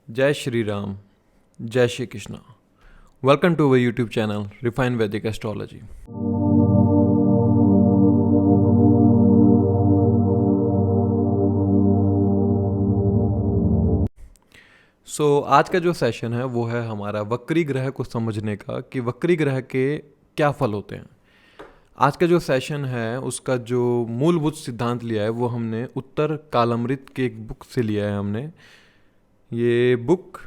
जय श्री राम, जय Shri Krishna. Welcome to our YouTube channel refine Vedic astrology. आज का जो सेशन है वो है हमारा वक्री ग्रह को समझने का कि वक्री ग्रह के क्या फल होते हैं। आज का जो सेशन है उसका जो मूलभूत सिद्धांत लिया है वो हमने उत्तर कालामृत के एक बुक से लिया है। हमने ये बुक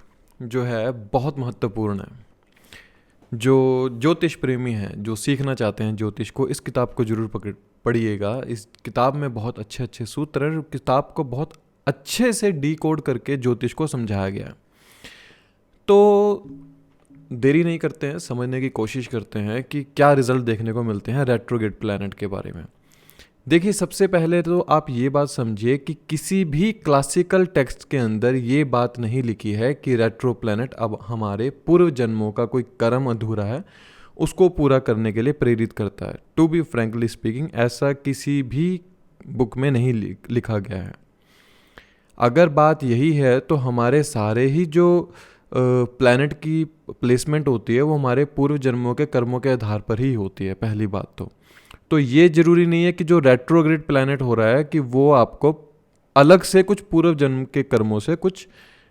जो है बहुत महत्वपूर्ण है। जो ज्योतिष प्रेमी हैं, जो सीखना चाहते हैं ज्योतिष को, इस किताब को जरूर पढ़िएगा। इस किताब में बहुत अच्छे अच्छे सूत्र हैं। किताब को बहुत अच्छे से डिकोड करके ज्योतिष को समझाया गया है। तो देरी नहीं करते हैं, समझने की कोशिश करते हैं कि क्या रिजल्ट देखने को मिलते हैं रेट्रोग्रेड प्लैनेट के बारे में। देखिए, सबसे पहले तो आप ये बात समझिए कि किसी भी क्लासिकल टेक्स्ट के अंदर ये बात नहीं लिखी है कि रेट्रो प्लैनेट अब हमारे पूर्व जन्मों का कोई कर्म अधूरा है उसको पूरा करने के लिए प्रेरित करता है। टू बी फ्रैंकली स्पीकिंग, ऐसा किसी भी बुक में नहीं लिखा गया है। अगर बात यही है तो हमारे सारे ही जो प्लैनेट की प्लेसमेंट होती है वो हमारे पूर्व जन्मों के कर्मों के आधार पर ही होती है। पहली बात तो ये जरूरी नहीं है कि जो रेट्रोग्रेड प्लैनेट हो रहा है कि वो आपको अलग से कुछ पूर्व जन्म के कर्मों से कुछ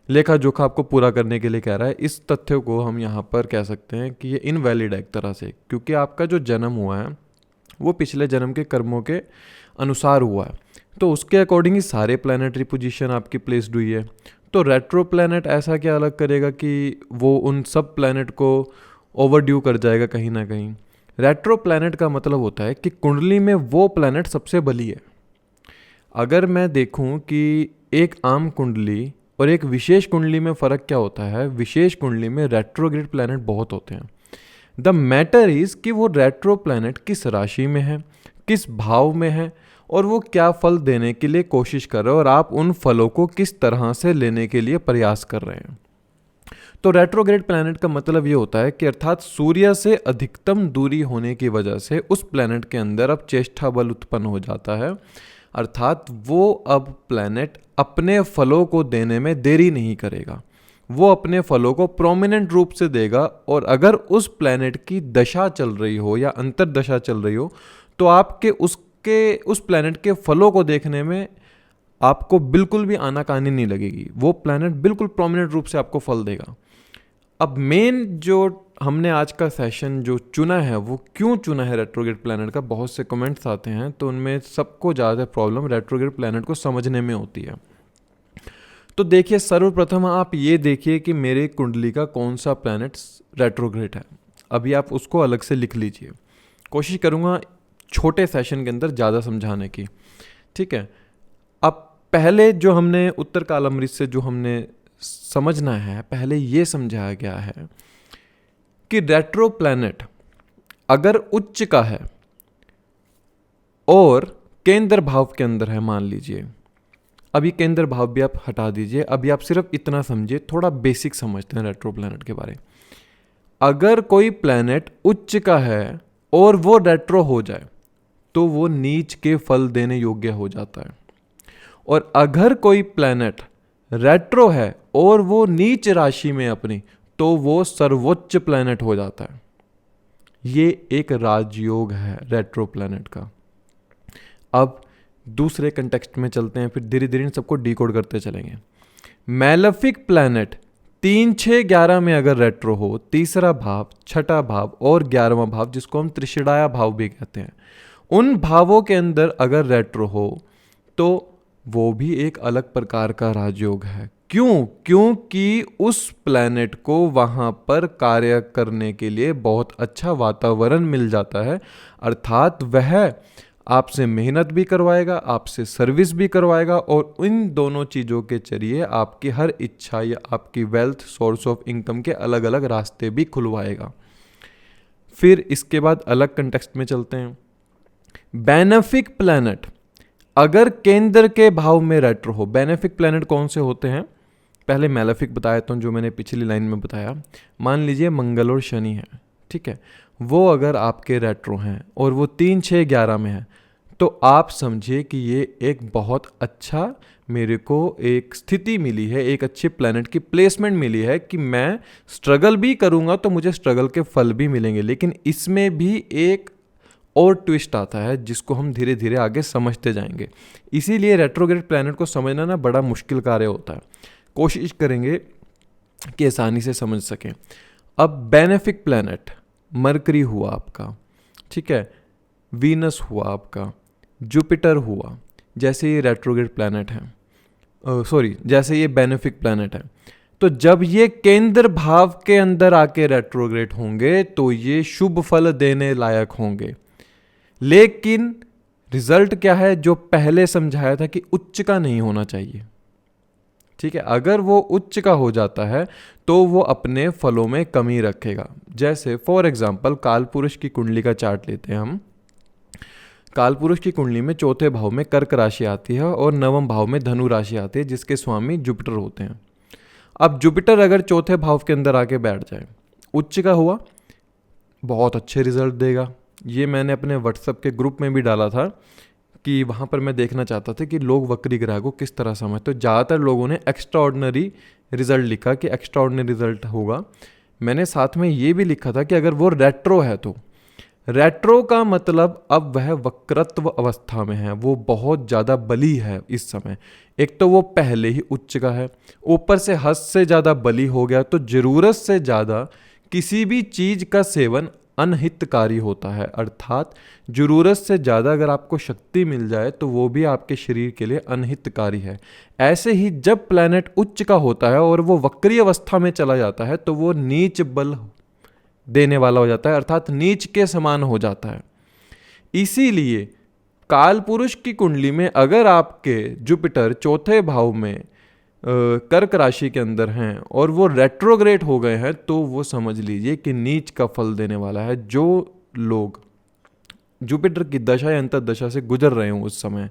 लेखा जोखा आपको पूरा करने के लिए कह रहा है। इस तथ्य को हम यहाँ पर कह सकते हैं कि ये इनवैलिड है एक तरह से, क्योंकि आपका जो जन्म हुआ है वो पिछले जन्म के कर्मों के अनुसार हुआ है। तो उसके अकॉर्डिंग ही सारे प्लैनेटरी पोजीशन आपकी प्लेस्ड हुई है। तो रेट्रो प्लैनेट ऐसा क्या अलग करेगा कि वो उन सब प्लैनेट को ओवरड्यू कर जाएगा कहीं ना कहीं। रेट्रो प्लैनेट का मतलब होता है कि कुंडली में वो प्लैनेट सबसे बली है। अगर मैं देखूं कि एक आम कुंडली और एक विशेष कुंडली में फ़र्क क्या होता है, विशेष कुंडली में रेट्रोग्रेड प्लैनेट बहुत होते हैं। द मैटर इज़ कि वो रेट्रो प्लैनेट किस राशि में है, किस भाव में है और वो क्या फल देने के लिए कोशिश कर रहे हैं और आप उन फलों को किस तरह से लेने के लिए प्रयास कर रहे हैं। तो रेट्रोग्रेड प्लैनेट का मतलब ये होता है कि अर्थात सूर्य से अधिकतम दूरी होने की वजह से उस प्लैनेट के अंदर अब चेष्टा बल उत्पन्न हो जाता है। अर्थात वो अब प्लैनेट अपने फलों को देने में देरी नहीं करेगा, वो अपने फलों को प्रोमिनेंट रूप से देगा। और अगर उस प्लैनेट की दशा चल रही हो या अंतरदशा चल रही हो तो आपके उस प्लैनेट के फलों को देखने में आपको बिल्कुल भी आनाकानी नहीं लगेगी। वो प्लैनेट बिल्कुल प्रोमिनेंट रूप से आपको फल देगा। अब मेन जो हमने आज का सेशन जो चुना है वो क्यों चुना है रेट्रोग्रेड प्लैनेट का, बहुत से कमेंट्स आते हैं तो उनमें सबको ज़्यादा प्रॉब्लम रेट्रोग्रेड प्लैनेट को समझने में होती है। तो देखिए, सर्वप्रथम आप ये देखिए कि मेरे कुंडली का कौन सा प्लैनेट रेट्रोग्रेड है। अभी आप उसको अलग से लिख लीजिए। कोशिश करूँगा छोटे सेशन के अंदर ज़्यादा समझाने की, ठीक है। अब पहले जो हमने उत्तर कालामृत से जो हमने समझना है, पहले ये समझाया गया है कि रेट्रो प्लैनेट अगर उच्च का है और केंद्र भाव के अंदर है, मान लीजिए, अभी केंद्र भाव भी आप हटा दीजिए, अभी आप सिर्फ इतना समझिए, थोड़ा बेसिक समझते हैं रेट्रो प्लैनेट के बारे में। अगर कोई प्लैनेट उच्च का है और वो रेट्रो हो जाए तो वो नीच के फल देने योग्य हो जाता है। और अगर कोई प्लैनेट रेट्रो है और वो नीच राशि में अपनी, तो वो सर्वोच्च प्लैनेट हो जाता है। ये एक राजयोग है रेट्रो प्लैनेट का। अब दूसरे कंटेक्स्ट में चलते हैं, फिर धीरे धीरे इन सबको डिकोड करते चलेंगे। मैलेफिक प्लैनेट 3, 6, 11 में अगर रेट्रो हो, तीसरा भाव, छठा भाव और 11वां भाव, जिसको हम त्रिशिडाया भाव भी कहते हैं, उन भावों के अंदर अगर रेट्रो हो तो वो भी एक अलग प्रकार का राजयोग है। क्यों? क्योंकि उस प्लैनेट को वहाँ पर कार्य करने के लिए बहुत अच्छा वातावरण मिल जाता है। अर्थात वह आपसे मेहनत भी करवाएगा, आपसे सर्विस भी करवाएगा और इन दोनों चीज़ों के जरिए आपकी हर इच्छा या आपकी वेल्थ, सोर्स ऑफ इनकम के अलग अलग रास्ते भी खुलवाएगा। फिर इसके बाद अलग कंटेक्स्ट में चलते हैं। बेनेफिक प्लैनेट अगर केंद्र के भाव में रेट्रो हो, बेनेफिक प्लैनेट कौन से होते हैं, पहले मैलेफिक बताया तो जो मैंने पिछली लाइन में बताया। मान लीजिए मंगल और शनि है, ठीक है, वो अगर आपके रेट्रो हैं और वो 3, 6, 11 में है तो आप समझिए कि ये एक बहुत अच्छा मेरे को एक स्थिति मिली है, एक अच्छे प्लैनेट की प्लेसमेंट मिली है कि मैं स्ट्रगल भी करूँगा तो मुझे स्ट्रगल के फल भी मिलेंगे। लेकिन इसमें भी एक और ट्विस्ट आता है जिसको हम धीरे धीरे आगे समझते जाएंगे। इसीलिए रेट्रोग्रेड प्लैनेट को समझना ना बड़ा मुश्किल कार्य होता है। कोशिश करेंगे कि आसानी से समझ सकें। अब बेनेफिक प्लैनेट मरकरी हुआ आपका, ठीक है, वीनस हुआ आपका, जुपिटर हुआ, जैसे ये रेट्रोग्रेड प्लैनेट है, जैसे ये बेनेफिक प्लैनेट है, तो जब ये केंद्र भाव के अंदर आके रेट्रोग्रेड होंगे तो ये शुभ फल देने लायक होंगे। लेकिन रिजल्ट क्या है, जो पहले समझाया था कि उच्च का नहीं होना चाहिए, ठीक है। अगर वो उच्च का हो जाता है तो वो अपने फलों में कमी रखेगा। जैसे फॉर एग्जांपल काल पुरुष की कुंडली का चार्ट लेते हैं हम। काल पुरुष की कुंडली में चौथे भाव में कर्क राशि आती है और नवम भाव में धनु राशि आती है, जिसके स्वामी जुपिटर होते हैं। अब जुपिटर अगर चौथे भाव के अंदर आके बैठ जाए, उच्च का हुआ, बहुत अच्छे रिजल्ट देगा। ये मैंने अपने व्हाट्सएप के ग्रुप में भी डाला था कि वहाँ पर मैं देखना चाहता था कि लोग वक्री ग्रह को किस तरह समझते। तो ज़्यादातर लोगों ने एक्स्ट्रा ऑर्डिनरी रिजल्ट लिखा कि एक्स्ट्रा ऑर्डिनरी रिजल्ट होगा। मैंने साथ में ये भी लिखा था कि अगर वो रेट्रो है तो रेट्रो का मतलब अब वह वक्रत्व अवस्था में है, वो बहुत ज़्यादा बली है इस समय। एक तो वो पहले ही उच्च का है, ऊपर से हद से ज़्यादा बली हो गया, तो ज़रूरत से ज़्यादा किसी भी चीज़ का सेवन अनहितकारी होता है। अर्थात ज़रूरत से ज़्यादा अगर आपको शक्ति मिल जाए तो वो भी आपके शरीर के लिए अनहितकारी है। ऐसे ही जब प्लैनेट उच्च का होता है और वो वक्री अवस्था में चला जाता है तो वो नीच बल देने वाला हो जाता है, अर्थात नीच के समान हो जाता है। इसीलिए काल पुरुष की कुंडली में अगर आपके जुपिटर चौथे भाव में कर्क राशि के अंदर हैं और वो रेट्रोग्रेड हो गए हैं तो वो समझ लीजिए कि नीच का फल देने वाला है। जो लोग जुपिटर की दशा या अंतर्दशा से गुजर रहे हो उस समय,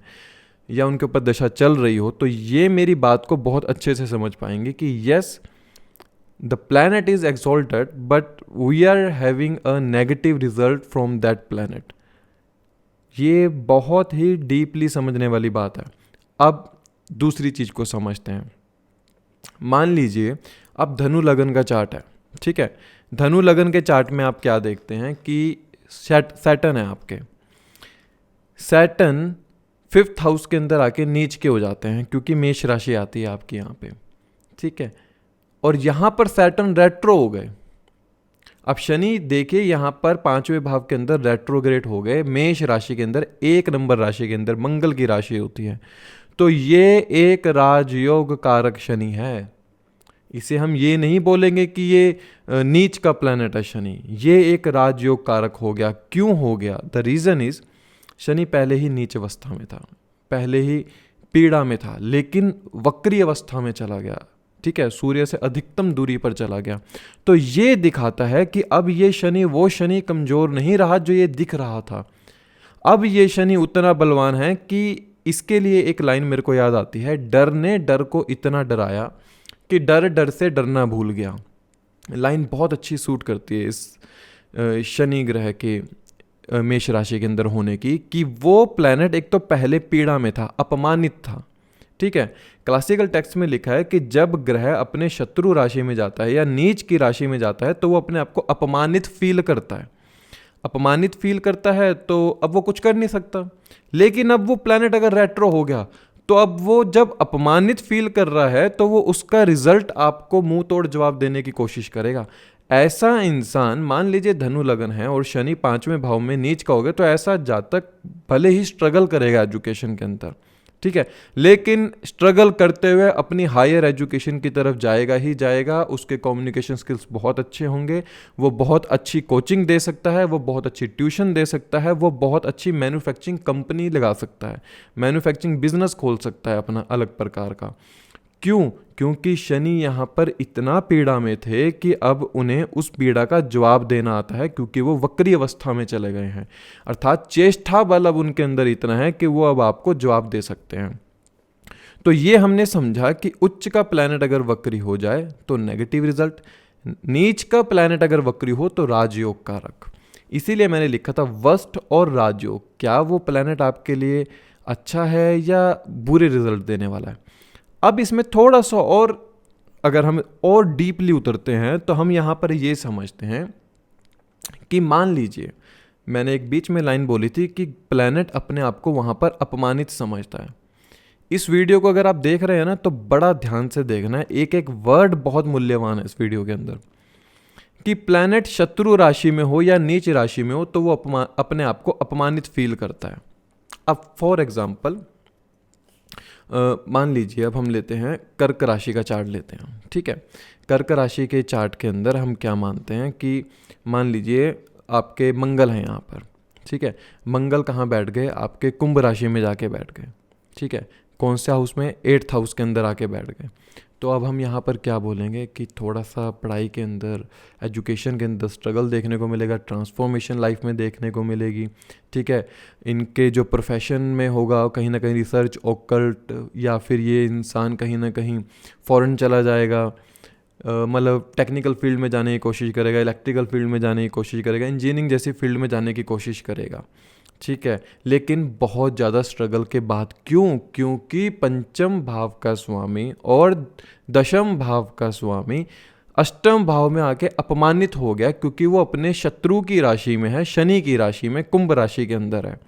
या उनके ऊपर दशा चल रही हो, तो ये मेरी बात को बहुत अच्छे से समझ पाएंगे कि yes, the planet is exalted but we are having a negative result from that planet. ये बहुत ही डीपली समझने वाली बात है। अब दूसरी चीज को समझते हैं। मान लीजिए अब धनु लगन का चार्ट है, ठीक है। धनु लगन के चार्ट में आप क्या देखते हैं कि सैटर्न है आपके। सैटर्न 5th हाउस के अंदर आके नीच के हो जाते हैं क्योंकि मेष राशि आती है आपकी यहाँ पे, ठीक है। और यहाँ पर सैटर्न रेट्रो हो गए। अब शनि देखिए यहाँ पर 5वें भाव के अंदर रेट्रोग्रेड हो गए, मेष राशि के अंदर, 1 नंबर राशि के अंदर मंगल की राशि होती है। तो ये एक राजयोग कारक शनि है। इसे हम ये नहीं बोलेंगे कि ये नीच का प्लैनेट है शनि, ये एक राजयोग कारक हो गया। क्यों हो गया? द रीज़न इज शनि पहले ही नीच अवस्था में था, पहले ही पीड़ा में था, लेकिन वक्री अवस्था में चला गया, ठीक है, सूर्य से अधिकतम दूरी पर चला गया। तो ये दिखाता है कि अब ये शनि वो शनि कमजोर नहीं रहा जो ये दिख रहा था। अब ये शनि उतना बलवान है कि इसके लिए एक लाइन मेरे को याद आती है, डर ने डर को इतना डराया कि डर डर से डरना भूल गया। लाइन बहुत अच्छी सूट करती है इस शनि ग्रह के मेष राशि के अंदर होने की, कि वो प्लैनेट एक तो पहले पीड़ा में था, अपमानित था, ठीक है। क्लासिकल टेक्स्ट में लिखा है कि जब ग्रह अपने शत्रु राशि में जाता है या नीच की राशि में जाता है तो वो अपने आप को अपमानित फील करता है। अपमानित फील करता है तो अब वो कुछ कर नहीं सकता। लेकिन अब वो प्लैनेट अगर रेट्रो हो गया तो अब वो जब अपमानित फील कर रहा है तो वो उसका रिजल्ट आपको मुंह तोड़ जवाब देने की कोशिश करेगा। ऐसा इंसान, मान लीजिए धनु लगन है और शनि 5वें भाव में नीच का हो गया, तो ऐसा जातक भले ही स्ट्रगल करेगा एजुकेशन के अंदर, ठीक है, लेकिन स्ट्रगल करते हुए अपनी हायर एजुकेशन की तरफ जाएगा ही जाएगा। उसके कम्युनिकेशन स्किल्स बहुत अच्छे होंगे, वो बहुत अच्छी कोचिंग दे सकता है, वो बहुत अच्छी ट्यूशन दे सकता है, वो बहुत अच्छी मैन्युफैक्चरिंग कंपनी लगा सकता है, मैन्युफैक्चरिंग बिजनेस खोल सकता है अपना अलग प्रकार का। क्यों? क्योंकि शनि यहाँ पर इतना पीड़ा में थे कि अब उन्हें उस पीड़ा का जवाब देना आता है, क्योंकि वो वक्री अवस्था में चले गए हैं। अर्थात चेष्टा बल अब उनके अंदर इतना है कि वो अब आपको जवाब दे सकते हैं। तो ये हमने समझा कि उच्च का प्लैनेट अगर वक्री हो जाए तो नेगेटिव रिजल्ट, नीच का प्लैनेट अगर वक्री हो तो राजयोग कारक। इसीलिए मैंने लिखा था वर्स्ट और राजयोग, क्या वो प्लैनेट आपके लिए अच्छा है या बुरे रिजल्ट देने वाला है। अब इसमें थोड़ा सा और अगर हम और डीपली उतरते हैं तो हम यहाँ पर ये समझते हैं कि मान लीजिए मैंने एक बीच में लाइन बोली थी कि प्लैनेट अपने आप को वहाँ पर अपमानित समझता है। इस वीडियो को अगर आप देख रहे हैं ना तो बड़ा ध्यान से देखना है, एक एक वर्ड बहुत मूल्यवान है इस वीडियो के अंदर। कि प्लैनेट शत्रु राशि में हो या नीच राशि में हो तो वो अपने आप को अपमानित फील करता है। अब फॉर एग्जाम्पल मान लीजिए अब हम लेते हैं कर्क राशि का चार्ट लेते हैं, ठीक है। कर्क राशि के चार्ट के अंदर हम क्या मानते हैं कि मान लीजिए आपके मंगल हैं यहाँ पर, ठीक है। मंगल कहाँ बैठ गए, आपके कुंभ राशि में जाके बैठ गए, ठीक है। कौन से हाउस में, 8th हाउस के अंदर आके बैठ गए। तो अब हम यहाँ पर क्या बोलेंगे कि थोड़ा सा पढ़ाई के अंदर, एजुकेशन के अंदर स्ट्रगल देखने को मिलेगा, ट्रांसफॉर्मेशन लाइफ में देखने को मिलेगी, ठीक है। इनके जो प्रोफेशन में होगा कहीं ना कहीं रिसर्च, ऑकल्ट, या फिर ये इंसान कहीं ना कहीं फॉरेन चला जाएगा, मतलब टेक्निकल फील्ड में जाने की कोशिश करेगा, इलेक्ट्रिकल फील्ड में जाने की कोशिश करेगा, इंजीनियरिंग जैसी फील्ड में जाने की कोशिश करेगा, ठीक है। लेकिन बहुत ज़्यादा स्ट्रगल के बाद, क्योंकि पंचम भाव का स्वामी और दशम भाव का स्वामी अष्टम भाव में आके अपमानित हो गया, क्योंकि वो अपने शत्रु की राशि में है, शनि की राशि में, कुंभ राशि के अंदर है।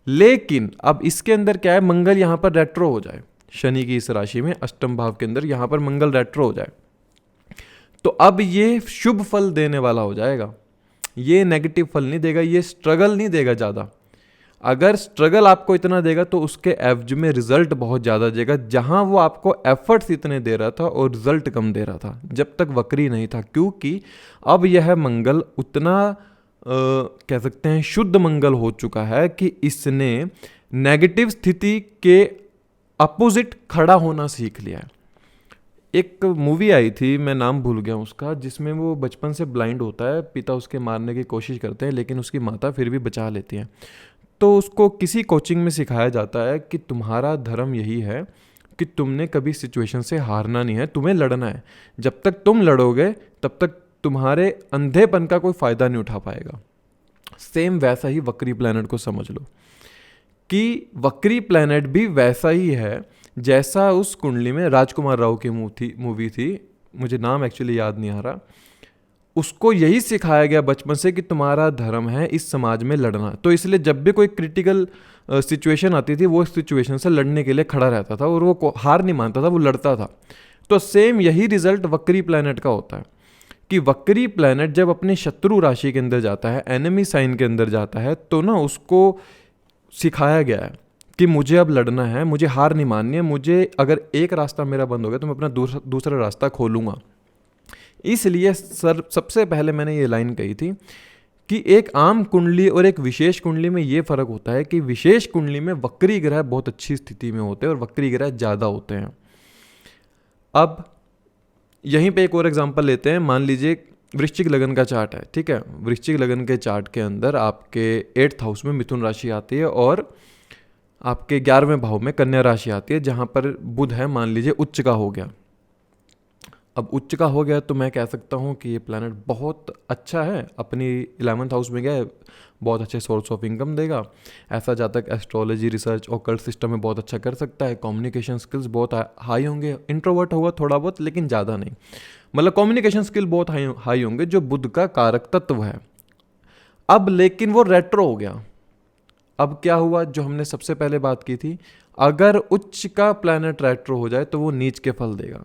लेकिन अब इसके अंदर क्या है, मंगल यहाँ पर रेट्रो हो जाए, शनि की इस राशि में अष्टम भाव के अंदर यहाँ पर मंगल रेट्रो हो जाए, तो अब ये शुभ फल देने वाला हो जाएगा, ये नेगेटिव फल नहीं देगा, ये स्ट्रगल नहीं देगा ज़्यादा। अगर स्ट्रगल आपको इतना देगा तो उसके एवज में रिजल्ट बहुत ज़्यादा देगा, जहां वो आपको एफर्ट्स इतने दे रहा था और रिजल्ट कम दे रहा था जब तक वक्री नहीं था। क्योंकि अब यह मंगल उतना कह सकते हैं शुद्ध मंगल हो चुका है कि इसने नेगेटिव स्थिति के अपोजिट खड़ा होना सीख लिया है। एक मूवी आई थी, मैं नाम भूल गया उसका, जिसमें वो बचपन से ब्लाइंड होता है, पिता उसके मारने की कोशिश करते हैं लेकिन उसकी माता फिर भी बचा लेती है। तो उसको किसी कोचिंग में सिखाया जाता है कि तुम्हारा धर्म यही है कि तुमने कभी सिचुएशन से हारना नहीं है, तुम्हें लड़ना है। जब तक तुम लड़ोगे तब तक तुम्हारे अंधेपन का कोई फ़ायदा नहीं उठा पाएगा। सेम वैसा ही वक्री प्लैनेट को समझ लो कि वक्री प्लैनेट भी वैसा ही है जैसा उस कुंडली में राजकुमार राव की मूवी थी, मुझे नाम एक्चुअली याद नहीं आ रहा। उसको यही सिखाया गया बचपन से कि तुम्हारा धर्म है इस समाज में लड़ना। तो इसलिए जब भी कोई क्रिटिकल सिचुएशन आती थी वो सिचुएशन से लड़ने के लिए खड़ा रहता था और वो हार नहीं मानता था, वो लड़ता था। तो सेम यही रिजल्ट वक्री प्लैनेट का होता है कि वक्री प्लैनेट जब अपनी शत्रु राशि के अंदर जाता है, एनिमी साइन के अंदर जाता है, तो ना उसको सिखाया गया है कि मुझे अब लड़ना है, मुझे हार नहीं माननी है, मुझे अगर एक रास्ता मेरा बंद हो गया तो मैं अपना दूसरा रास्ता खोलूँगा। इसलिए सबसे पहले मैंने ये लाइन कही थी कि एक आम कुंडली और एक विशेष कुंडली में ये फ़र्क होता है कि विशेष कुंडली में वक्री ग्रह बहुत अच्छी स्थिति में होते हैं और वक्री ग्रह ज़्यादा होते हैं। अब यहीं पे एक और एग्जांपल लेते हैं। मान लीजिए वृश्चिक लगन का चार्ट है, ठीक है। वृश्चिक लगन के चार्ट के अंदर आपके 8th हाउस में मिथुन राशि आती है और आपके 11वें भाव में कन्या राशि आती है, जहाँ पर बुध है, मान लीजिए उच्च का हो गया। अब उच्च का हो गया तो मैं कह सकता हूँ कि ये प्लैनेट बहुत अच्छा है, अपनी 11th हाउस में गया है, बहुत अच्छे सोर्स ऑफ इनकम देगा। ऐसा जातक एस्ट्रोलॉजी, रिसर्च, ऑकल्ट सिस्टम में बहुत अच्छा कर सकता है। कम्युनिकेशन स्किल्स बहुत हाई होंगे, इंट्रोवर्ट होगा थोड़ा बहुत लेकिन ज़्यादा नहीं, मतलब कम्युनिकेशन स्किल बहुत हाई होंगे, जो बुध का कारक तत्व है। अब लेकिन वो रेट्रो हो गया। अब क्या हुआ, जो हमने सबसे पहले बात की थी, अगर उच्च का प्लैनेट रेट्रो हो जाए तो वो नीच के फल देगा।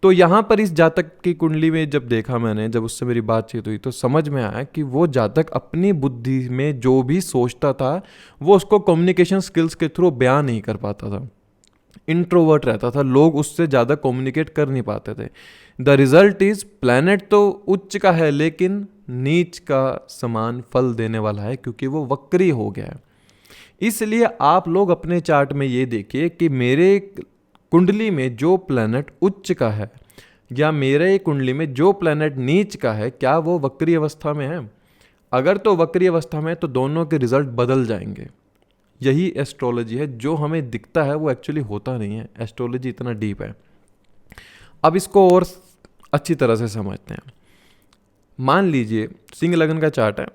तो यहाँ पर इस जातक की कुंडली में जब देखा मैंने, जब उससे मेरी बातचीत हुई तो समझ में आया कि वो जातक अपनी बुद्धि में जो भी सोचता था वो उसको कम्युनिकेशन स्किल्स के थ्रू बयान नहीं कर पाता था, इंट्रोवर्ट रहता था, लोग उससे ज़्यादा कम्युनिकेट कर नहीं पाते थे। द रिजल्ट इज प्लैनेट तो उच्च का है लेकिन नीच का समान फल देने वाला है, क्योंकि वो वक्री हो गया है। इसलिए आप लोग अपने चार्ट में ये देखिए कि मेरे कुंडली में जो प्लैनेट उच्च का है या मेरे कुंडली में जो प्लैनेट नीच का है, क्या वो वक्री अवस्था में है? अगर तो वक्री अवस्था में है तो दोनों के रिजल्ट बदल जाएंगे। यही एस्ट्रोलॉजी है, जो हमें दिखता है वो एक्चुअली होता नहीं है। एस्ट्रोलॉजी इतना डीप है। अब इसको और अच्छी तरह से समझते हैं। मान लीजिए सिंह लगन का चार्ट है,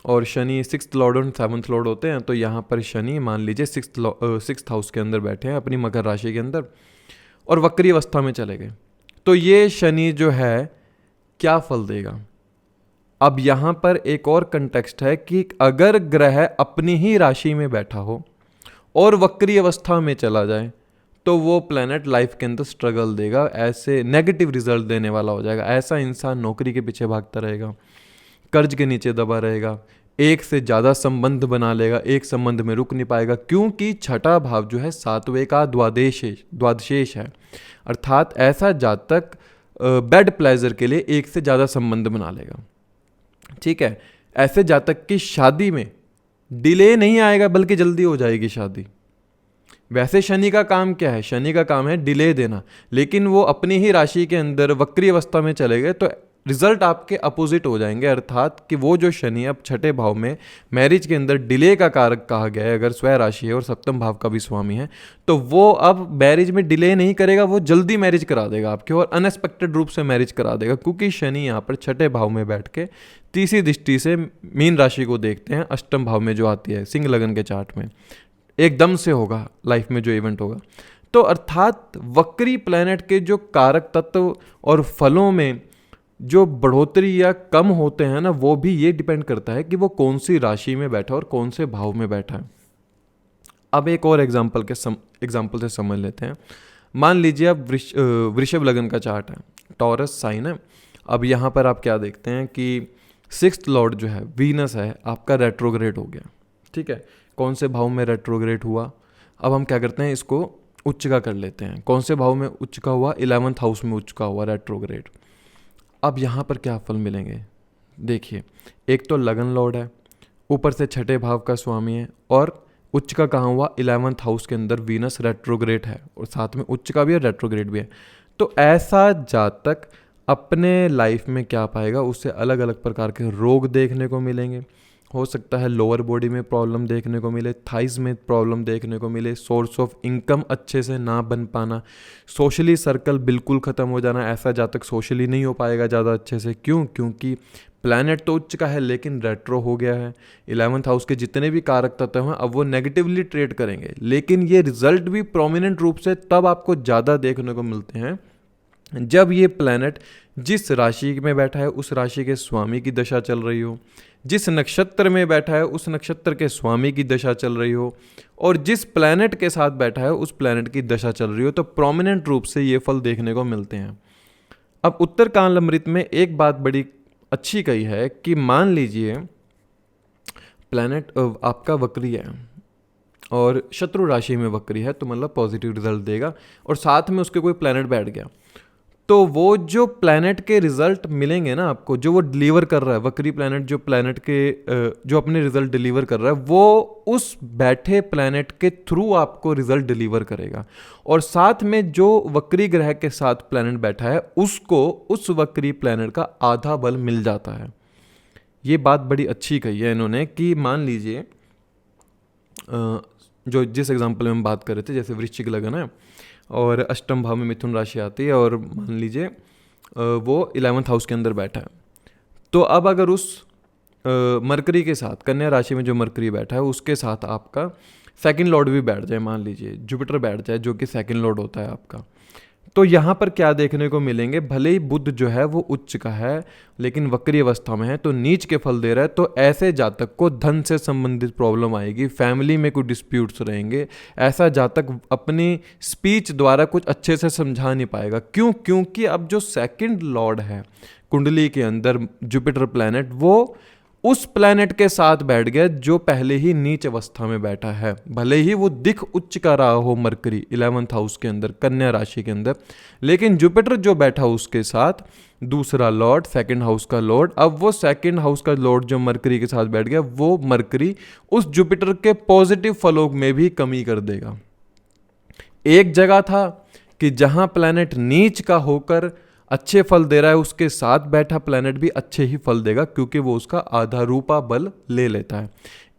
और शनि सिक्स्थ लॉर्ड और सेवन्थ लॉर्ड होते हैं। तो यहाँ पर शनि मान लीजिए सिक्स्थ हाउस के अंदर बैठे हैं अपनी मकर राशि के अंदर और वक्री अवस्था में चले गए। तो ये शनि जो है क्या फल देगा? अब यहाँ पर एक और कंटेक्स्ट है कि अगर ग्रह अपनी ही राशि में बैठा हो और वक्री अवस्था में चला जाए तो वो प्लेनेट लाइफ के अंदर स्ट्रगल देगा, ऐसे नेगेटिव रिजल्ट देने वाला हो जाएगा। ऐसा इंसान नौकरी के पीछे भागता रहेगा, कर्ज के नीचे दबा रहेगा, एक से ज़्यादा संबंध बना लेगा, एक संबंध में रुक नहीं पाएगा, क्योंकि छठा भाव जो है सातवें का द्वादशेष है। अर्थात ऐसा जातक बेड प्लेजर के लिए एक से ज़्यादा संबंध बना लेगा। ठीक है, ऐसे जातक की शादी में डिले नहीं आएगा बल्कि जल्दी हो जाएगी शादी। वैसे शनि का काम क्या है? शनि का काम है डिले देना, लेकिन वो अपनी ही राशि के अंदर वक्री अवस्था में चले गए तो रिजल्ट आपके अपोजिट हो जाएंगे। अर्थात कि वो जो शनि अब छठे भाव में मैरिज के अंदर डिले का कारक कहा गया है, अगर स्वय राशि है और सप्तम भाव का भी स्वामी है, तो वो अब मैरिज में डिले नहीं करेगा, वो जल्दी मैरिज करा देगा आपके और अनएक्सपेक्टेड रूप से मैरिज करा देगा। क्योंकि शनि यहाँ पर छठे भाव में बैठ के तीसरी दृष्टि से मीन राशि को देखते हैं, अष्टम भाव में जो आती है सिंह लगन के चार्ट में, एकदम से होगा लाइफ में जो इवेंट होगा। तो अर्थात वक्री प्लैनेट के जो कारक तत्व और फलों में जो बढ़ोतरी या कम होते हैं ना, वो भी ये डिपेंड करता है कि वो कौन सी राशि में बैठा और कौन से भाव में बैठा है। अब एक और एग्जाम्पल से समझ लेते हैं। मान लीजिए अब वृषभ लगन का चार्ट है, टॉरस साइन है। अब यहाँ पर आप क्या देखते हैं कि सिक्स्थ लॉर्ड जो है वीनस है आपका रेट्रोग्रेड हो गया। ठीक है, कौन से भाव में रेट्रोग्रेड हुआ? अब हम क्या करते हैं, इसको उच्च का कर लेते हैं। कौन से भाव में उच्च का हुआ? 11th हाउस में उच्च का हुआ रेट्रोग्रेड। अब यहाँ पर क्या फल मिलेंगे? देखिए, एक तो लगन लॉर्ड है, ऊपर से छठे भाव का स्वामी है और उच्च का कहाँ हुआ? 11th हाउस के अंदर वीनस रेट्रोग्रेड है और साथ में उच्च का भी है, रेट्रोग्रेड भी है। तो ऐसा जातक अपने लाइफ में क्या पाएगा? उससे अलग अलग प्रकार के रोग देखने को मिलेंगे। हो सकता है लोअर बॉडी में प्रॉब्लम देखने को मिले, थाइज में प्रॉब्लम देखने को मिले, सोर्स ऑफ इनकम अच्छे से ना बन पाना, सोशली सर्कल बिल्कुल ख़त्म हो जाना। ऐसा जातक सोशली नहीं हो पाएगा ज़्यादा अच्छे से। क्यों? क्योंकि प्लैनेट तो उच्च का है लेकिन रेट्रो हो गया है। 11th हाउस के जितने भी कारक तत्व हैं अब वो नेगेटिवली ट्रेड करेंगे, लेकिन ये रिजल्ट भी प्रोमिनेंट रूप से तब आपको ज़्यादा देखने को मिलते हैं जब ये प्लैनेट जिस राशि में बैठा है उस राशि के स्वामी की दशा चल रही हो, जिस नक्षत्र में बैठा है उस नक्षत्र के स्वामी की दशा चल रही हो, और जिस प्लैनेट के साथ बैठा है उस प्लैनेट की दशा चल रही हो, तो प्रोमिनेंट रूप से ये फल देखने को मिलते हैं। अब उत्तर कालामृत में एक बात बड़ी अच्छी कही है कि मान लीजिए प्लैनेट आपका वक्री है और शत्रु राशि में वक्री है, तो मतलब पॉजिटिव रिजल्ट देगा, और साथ में उसके कोई प्लैनेट बैठ गया तो वो जो प्लैनेट के रिजल्ट मिलेंगे ना आपको, जो वो डिलीवर कर रहा है, वक्री प्लैनेट जो प्लैनेट के जो अपने रिजल्ट डिलीवर कर रहा है, वो उस बैठे प्लैनेट के थ्रू आपको रिजल्ट डिलीवर करेगा। और साथ में जो वक्री ग्रह के साथ प्लैनेट बैठा है उसको उस वक्री प्लैनेट का आधा बल मिल जाता है। ये बात बड़ी अच्छी कही है इन्होंने कि मान लीजिए जो जिस एग्जाम्पल में हम बात कर रहे थे, जैसे वृश्चिक लगन है और अष्टम भाव में मिथुन राशि आती है और मान लीजिए वो 11th हाउस के अंदर बैठा है, तो अब अगर उस मरकरी के साथ कन्या राशि में जो मरकरी बैठा है उसके साथ आपका सेकंड लॉर्ड भी बैठ जाए, मान लीजिए जुपिटर बैठ जाए जो कि सेकंड लॉर्ड होता है आपका, तो यहाँ पर क्या देखने को मिलेंगे? भले ही बुध जो है वो उच्च का है लेकिन वक्री अवस्था में है तो नीच के फल दे रहा है। तो ऐसे जातक को धन से संबंधित प्रॉब्लम आएगी, फैमिली में कुछ डिस्प्यूट्स रहेंगे, ऐसा जातक अपनी स्पीच द्वारा कुछ अच्छे से समझा नहीं पाएगा। क्यों? क्योंकि अब जो सेकंड लॉर्ड है कुंडली के अंदर जुपिटर प्लैनेट, वो उस प्लैनेट के साथ बैठ गया जो पहले ही नीच अवस्था में बैठा है। भले ही वो दिख उच्च का रहा हो मरकरी 11th हाउस के अंदर कन्या राशि के अंदर, लेकिन जुपिटर जो बैठा उसके साथ दूसरा लॉर्ड सेकंड हाउस का लॉर्ड, अब वो सेकंड हाउस का लॉर्ड जो मरकरी के साथ बैठ गया, वो मरकरी उस जुपिटर के पॉजिटिव फलों में भी कमी कर देगा। एक जगह था कि जहां प्लैनेट नीच का होकर अच्छे फल दे रहा है, उसके साथ बैठा प्लैनेट भी अच्छे ही फल देगा क्योंकि वो उसका आधा रूपा बल ले लेता है।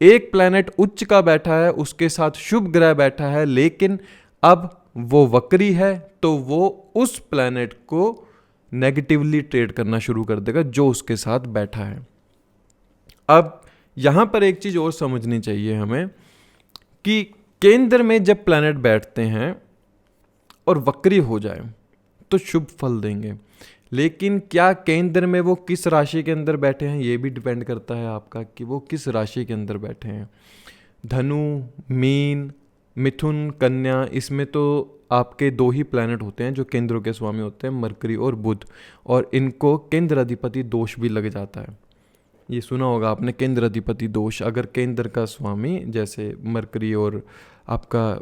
एक प्लैनेट उच्च का बैठा है, उसके साथ शुभ ग्रह बैठा है, लेकिन अब वो वक्री है तो वो उस प्लैनेट को नेगेटिवली ट्रेड करना शुरू कर देगा जो उसके साथ बैठा है। अब यहाँ पर एक चीज़ और समझनी चाहिए हमें कि केंद्र में जब प्लैनेट बैठते हैं और वक्री हो जाए तो शुभ फल देंगे, लेकिन क्या केंद्र में वो किस राशि के अंदर बैठे हैं ये भी डिपेंड करता है आपका कि वो किस राशि के अंदर बैठे हैं। धनु, मीन, मिथुन, कन्या, इसमें तो आपके 2 ही प्लैनेट होते हैं जो केंद्रों के स्वामी होते हैं, मरकरी और बुध, और इनको केंद्र अधिपति दोष भी लग जाता है। ये सुना होगा आपने, केंद्र अधिपति दोष। अगर केंद्र का स्वामी जैसे मरकरी और आपका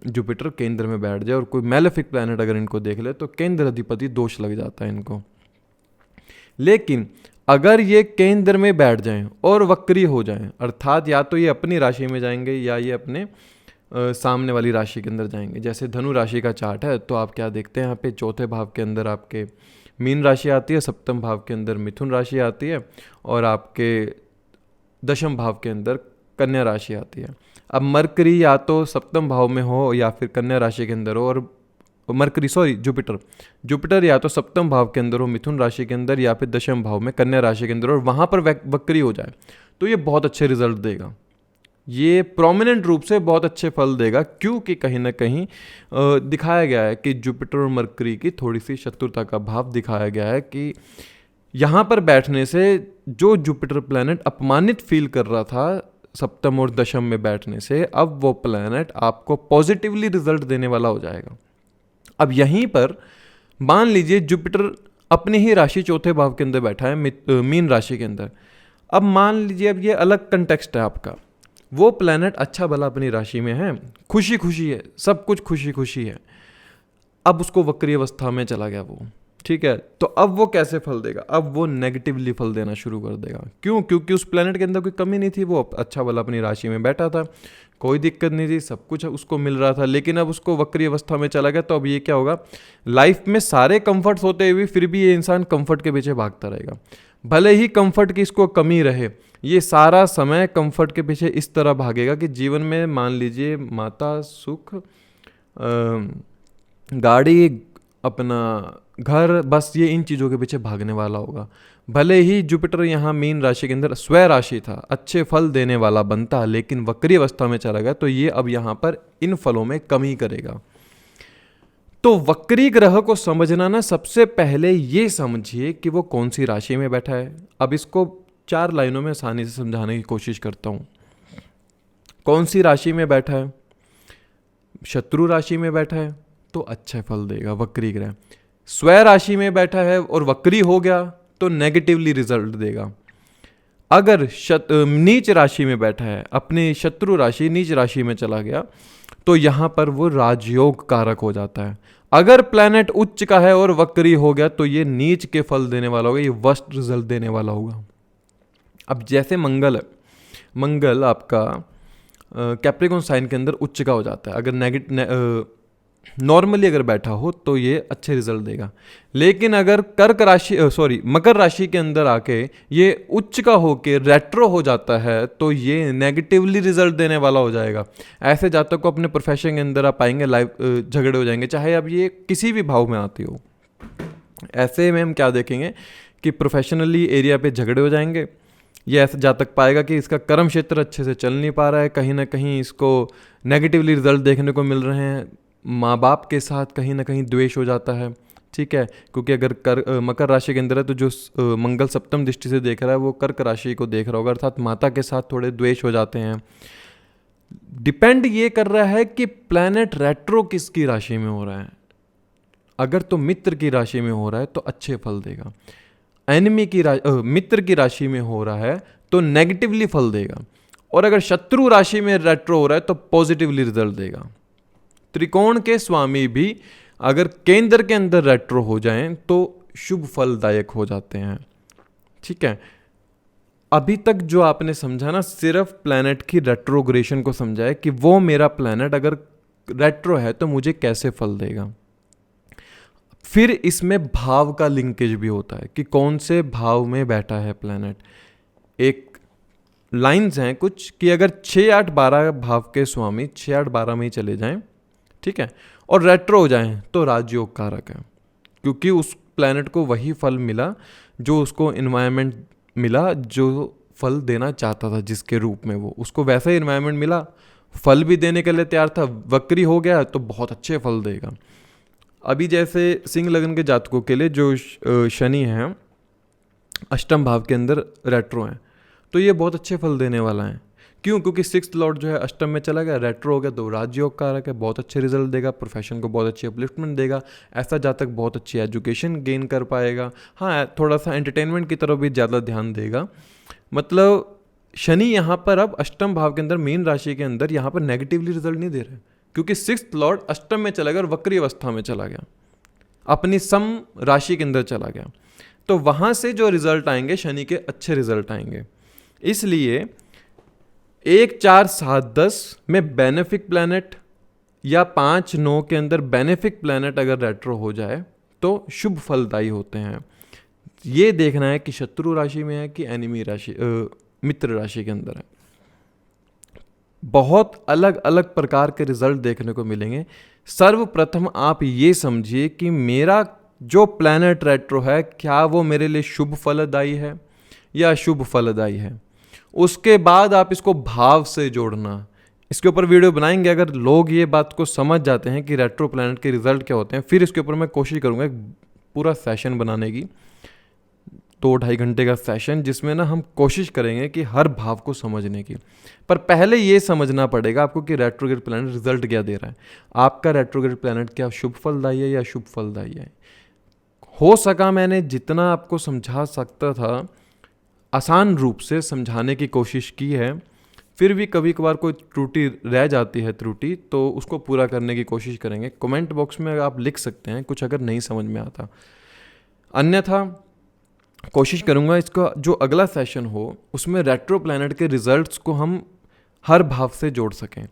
जुपिटर केंद्र में बैठ जाए और कोई मैलेफिक प्लैनेट अगर इनको देख ले तो केंद्र अधिपति दोष लग जाता है इनको। लेकिन अगर ये केंद्र में बैठ जाएं और वक्री हो जाएं, अर्थात या तो ये अपनी राशि में जाएंगे या ये अपने सामने वाली राशि के अंदर जाएंगे। जैसे धनु राशि का चार्ट है तो आप क्या देखते हैं, यहाँ पे चौथे भाव के अंदर आपके मीन राशि आती है, सप्तम भाव के अंदर मिथुन राशि आती है और आपके दशम भाव के अंदर कन्या राशि आती है। अब मरकरी या तो सप्तम भाव में हो या फिर कन्या राशि के अंदर हो, और जुपिटर या तो सप्तम भाव के अंदर हो मिथुन राशि के अंदर या फिर दशम भाव में कन्या राशि के अंदर, और वहाँ पर वक्री हो जाए तो ये बहुत अच्छे रिजल्ट देगा। ये प्रोमिनेंट रूप से बहुत अच्छे फल देगा, क्योंकि कहीं ना कहीं दिखाया गया है कि जुपिटर और मरकरी की थोड़ी सी शत्रुता का भाव दिखाया गया है कि यहाँ पर बैठने से जो जुपिटर प्लैनेट अपमानित फील कर रहा था सप्तम और दशम में बैठने से, अब वो प्लैनेट आपको पॉजिटिवली रिजल्ट देने वाला हो जाएगा। अब यहीं पर मान लीजिए जुपिटर अपनी ही राशि चौथे भाव के अंदर बैठा है मीन राशि के अंदर। अब मान लीजिए, अब ये अलग कंटेक्स्ट है आपका, वो प्लैनेट अच्छा भला अपनी राशि में है, खुशी खुशी है, सब कुछ खुशी खुशी है, अब उसको वक्री अवस्था में चला गया वो, ठीक है, तो अब वो कैसे फल देगा? अब वो नेगेटिवली फल देना शुरू कर देगा। क्यों? क्योंकि उस प्लैनेट के अंदर कोई कमी नहीं थी, वो अच्छा भला अपनी राशि में बैठा था, कोई दिक्कत नहीं थी, सब कुछ उसको मिल रहा था, लेकिन अब उसको वक्री अवस्था में चला गया तो अब ये क्या होगा, लाइफ में सारे कंफर्ट्स होते हुए फिर भी ये इंसान कंफर्ट के पीछे भागता रहेगा। भले ही कंफर्ट की इसको कमी रहे, ये सारा समय कंफर्ट के पीछे इस तरह भागेगा कि जीवन में मान लीजिए माता, सुख, गाड़ी, अपना घर, बस ये इन चीज़ों के पीछे भागने वाला होगा। भले ही जुपिटर यहाँ मीन राशि के अंदर स्वय राशि था, अच्छे फल देने वाला बनता, लेकिन वक्री अवस्था में चला गया तो ये अब यहाँ पर इन फलों में कमी करेगा। तो वक्री ग्रह को समझना ना, सबसे पहले ये समझिए कि वो कौन सी राशि में बैठा है। अब इसको 4 लाइनों में आसानी से समझाने की कोशिश करता हूँ। कौन सी राशि में बैठा है? शत्रु राशि में बैठा है तो अच्छे फल देगा वक्री ग्रह। स्वय राशि में बैठा है और वक्री हो गया तो नेगेटिवली रिजल्ट देगा। अगर नीच राशि में बैठा है, अपनी शत्रु राशि नीच राशि में चला गया तो यहाँ पर वो राजयोग कारक हो जाता है। अगर प्लैनेट उच्च का है और वक्री हो गया तो ये नीच के फल देने वाला होगा, ये वर्स्ट रिजल्ट देने वाला होगा। अब जैसे मंगल है, मंगल आपका कैप्रिकॉन साइन के अंदर उच्च का हो जाता है, अगर नॉर्मली अगर बैठा हो तो ये अच्छे रिजल्ट देगा। लेकिन अगर मकर राशि के अंदर आके ये उच्च का होके रेट्रो हो जाता है तो ये नेगेटिवली रिजल्ट देने वाला हो जाएगा। ऐसे जातक को अपने प्रोफेशन के अंदर आप पाएंगे लाइव झगड़े हो जाएंगे, चाहे अब ये किसी भी भाव में आती हो। ऐसे में हम क्या देखेंगे कि प्रोफेशनली एरिया पे झगड़े हो जाएंगे। ये ऐसा जातक पाएगा कि इसका कर्म क्षेत्र अच्छे से चल नहीं पा रहा है, कहीं ना कहीं इसको नेगेटिवली रिजल्ट देखने को मिल रहे हैं। माँ बाप के साथ कहीं ना कहीं द्वेष हो जाता है, ठीक है, क्योंकि अगर मकर राशि के अंदर है तो जो मंगल सप्तम दृष्टि से देख रहा है वो कर्क राशि को देख रहा होगा, अर्थात माता के साथ थोड़े द्वेष हो जाते हैं। डिपेंड ये कर रहा है कि प्लैनेट रेट्रो किसकी राशि में हो रहा है। अगर तो मित्र की राशि में हो रहा है तो अच्छे फल देगा, मित्र की राशि में हो रहा है तो नेगेटिवली फल देगा, और अगर शत्रु राशि में रेट्रो हो रहा है तो पॉजिटिवली रिजल्ट देगा। त्रिकोण के स्वामी भी अगर केंद्र के अंदर रेट्रो हो जाएं तो शुभ फलदायक हो जाते हैं, ठीक है। अभी तक जो आपने समझा ना, सिर्फ प्लैनेट की रेट्रोग्रेशन को समझा है कि वो मेरा प्लैनेट अगर रेट्रो है तो मुझे कैसे फल देगा। फिर इसमें भाव का लिंकेज भी होता है कि कौन से भाव में बैठा है प्लैनेट। एक लाइंस हैं कुछ कि अगर 6, 8, 12 भाव के स्वामी 6, 8, 12 में ही चले जाएं, ठीक है, और रेट्रो हो जाएं तो राजयोग कारक है, क्योंकि उस प्लैनेट को वही फल मिला जो उसको इन्वायरमेंट मिला जो फल देना चाहता था, जिसके रूप में वो उसको वैसा ही इन्वायरमेंट मिला, फल भी देने के लिए तैयार था, वक्री हो गया तो बहुत अच्छे फल देगा। अभी जैसे सिंह लगन के जातकों के लिए जो शनि है अष्टम भाव के अंदर रेट्रो हैं, तो ये बहुत अच्छे फल देने वाला है। क्यों? क्योंकि सिक्स्थ लॉर्ड जो है अष्टम में चला गया, रेट्रो हो गया, तो राजयोग कारक है, बहुत अच्छे रिजल्ट देगा, प्रोफेशन को बहुत अच्छी अपलिफ्टमेंट देगा। ऐसा जातक बहुत अच्छी एजुकेशन गेन कर पाएगा। हाँ, थोड़ा सा एंटरटेनमेंट की तरफ भी ज़्यादा ध्यान देगा। मतलब शनि यहाँ पर अब अष्टम भाव के अंदर मीन राशि के अंदर यहाँ पर नेगेटिवली रिजल्ट नहीं दे रहे, क्योंकि सिक्स्थ लॉर्ड अष्टम में चला गया और वक्री अवस्था में चला गया, अपनी सम राशि के अंदर चला गया। तो वहाँ से जो रिजल्ट आएंगे शनि के अच्छे रिजल्ट आएंगे। इसलिए 1, 4, 7, 10 में बेनिफिक प्लैनेट या 5, 9 के अंदर बेनिफिक प्लैनेट अगर रेट्रो हो जाए तो शुभ फलदायी होते हैं। ये देखना है कि शत्रु राशि में है कि एनिमी राशि मित्र राशि के अंदर है। बहुत अलग अलग प्रकार के रिजल्ट देखने को मिलेंगे। सर्वप्रथम आप ये समझिए कि मेरा जो प्लैनेट रेट्रो है क्या वो मेरे लिए शुभ फलदायी है या अशुभ फलदायी है। उसके बाद आप इसको भाव से जोड़ना, इसके ऊपर वीडियो बनाएंगे। अगर लोग ये बात को समझ जाते हैं कि रेट्रो प्लैनेट के रिजल्ट क्या होते हैं, फिर इसके ऊपर मैं कोशिश करूँगा एक पूरा सेशन बनाने की, 2-2.5 घंटे का सेशन, जिसमें ना हम कोशिश करेंगे कि हर भाव को समझने की। पर पहले ये समझना पड़ेगा आपको कि रेट्रोग्रेड प्लैनेट रिजल्ट क्या दे रहा है। आपका रेट्रोग्रेड प्लैनेट क्या शुभ फलदायी है या अशुभ फलदायी है। हो सका मैंने जितना आपको समझा सकता था आसान रूप से समझाने की कोशिश की है। फिर भी कभी कभार कोई त्रुटि रह जाती है, त्रुटि, तो उसको पूरा करने की कोशिश करेंगे। कमेंट बॉक्स में आप लिख सकते हैं कुछ अगर नहीं समझ में आता। अन्यथा कोशिश करूंगा इसका जो अगला सेशन हो उसमें रेट्रो प्लैनेट के रिजल्ट्स को हम हर भाव से जोड़ सकें,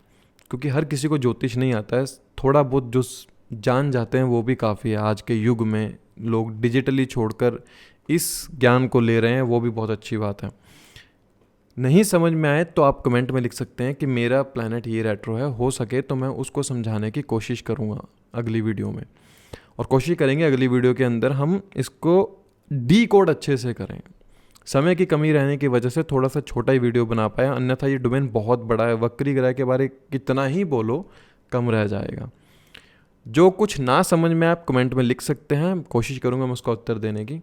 क्योंकि हर किसी को ज्योतिष नहीं आता है। थोड़ा बहुत जो जान जाते हैं वो भी काफ़ी है। आज के युग में लोग डिजिटली छोड़कर इस ज्ञान को ले रहे हैं, वो भी बहुत अच्छी बात है। नहीं समझ में आए तो आप कमेंट में लिख सकते हैं कि मेरा प्लैनेट ये रेट्रो है, हो सके तो मैं उसको समझाने की कोशिश करूँगा अगली वीडियो में। और कोशिश करेंगे अगली वीडियो के अंदर हम इसको डी कोड अच्छे से करें। समय की कमी रहने की वजह से थोड़ा सा छोटा ही वीडियो बना पाया, अन्यथा ये डोमेन बहुत बड़ा है। वक्री ग्रह के बारे कितना ही बोलो कम रह जाएगा। जो कुछ ना समझ में आप कमेंट में लिख सकते हैं, कोशिश करूँगा मैं उसका उत्तर देने की।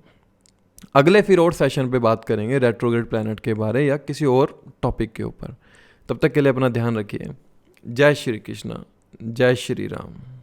अगले फिर और सेशन पे बात करेंगे रेट्रोग्रेड प्लैनेट के बारे या किसी और टॉपिक के ऊपर। तब तक के लिए अपना ध्यान रखिए। जय श्री कृष्णा, जय श्री राम।